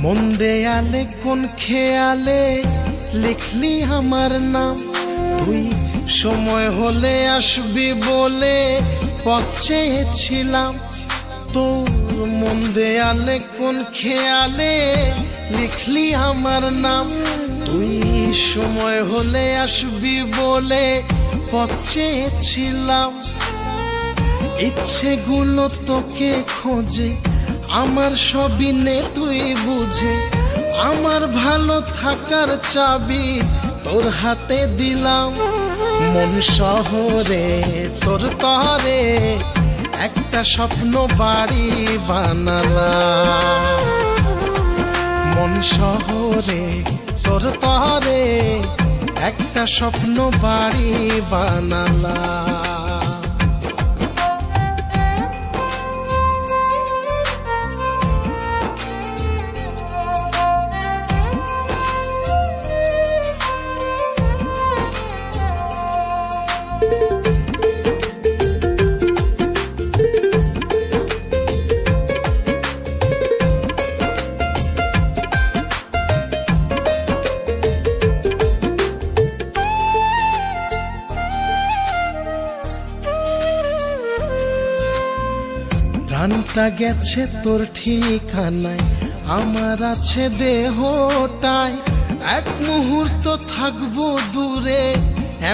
মন দেয়ালে কোন খেয়ালে লিখলি আমার নাম, তুই সময় হলে আসবি বলে পথ চেয়েছিলাম। তোর মন দেয়ালে কোন খেয়ালে লিখলি আমার নাম, তুই সময় হলে আসবি বলে পথ চেয়েছিলাম। ইচ্ছেগুলো তোকে খোঁজে, আমার সবই নে তুই বুঝে, আমার ভালো থাকার চাবি তোর হাতে দিলাম। মন শহরে তোর তরে একটা স্বপ্ন বাড়ি বানালাম। মন শহরে তোর তরে একটা স্বপ্ন বাড়ি বানালাম। প্রাণটা গেছে তোর ঠিকানায়, আমার আছে দেহটায়। এক মুহূর্ত থাকবো দূরে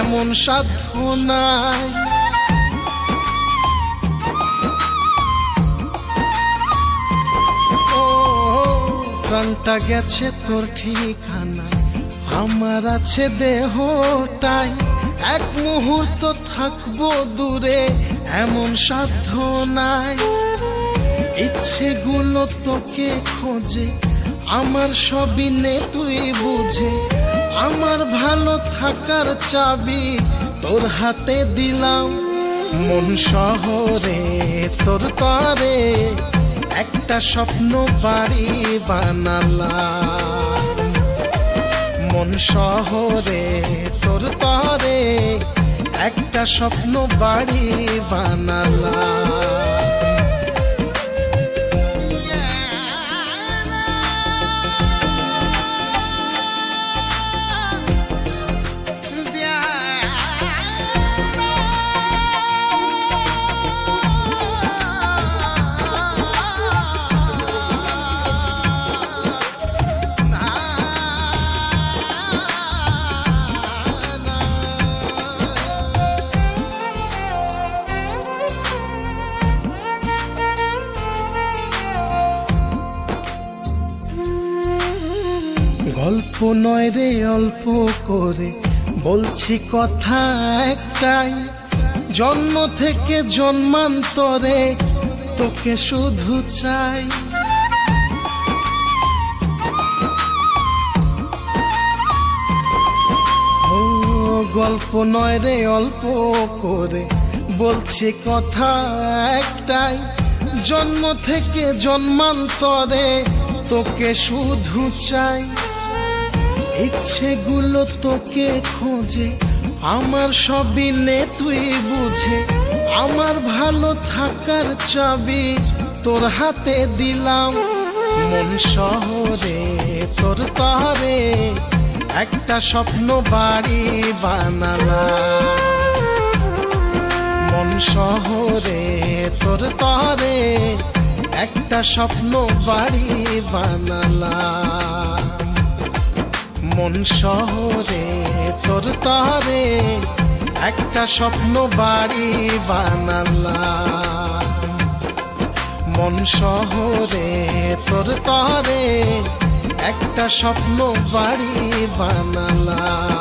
এমন সাধ্য নাই। ও প্রাণটা গেছে তোর ঠিকানায়, আমার আছে দেহটায়। এক মুহূর্ত থাকবো দূরে এমন সাধ্য নাই। ইচ্ছেগুলো তোকে খোঁজে, আমার সবই নে তুই বুঝে, আমার ভালো থাকার চাবি তোর হাতে দিলাম। মন শহরে তোর তরে একটা স্বপ্ন বাড়ি বানালাম। মন শহরে তোর তরে একটা স্বপ্ন বাড়ি বানালাম। গল্প নয় রে অল্প করে বলছি কথা একটাই, জন্ম থেকে জন্মান্তরে তোকে শুধু চাই। ও গল্প নয় রে অল্প করে বলছি কথা একটাই, জন্ম থেকে জন্মান্তরে তোকে শুধু চাই। ইচ্ছেগুলো তোকে খোঁজে, আমার সবই নে তুই বুঝে, আমার ভালো থাকার চাবি তোর হাতে দিলাম। মন শহরে তোর তরে একটা স্বপ্ন বাড়ি বানালাম। মন শহরে তোর তরে একটা স্বপ্ন বাড়ি বানালাম। মন শহরে তোর তরে একটা স্বপ্ন বাড়ি বানালাম। মন শহরে তোর তরে একটা স্বপ্ন বাড়ি বানালাম।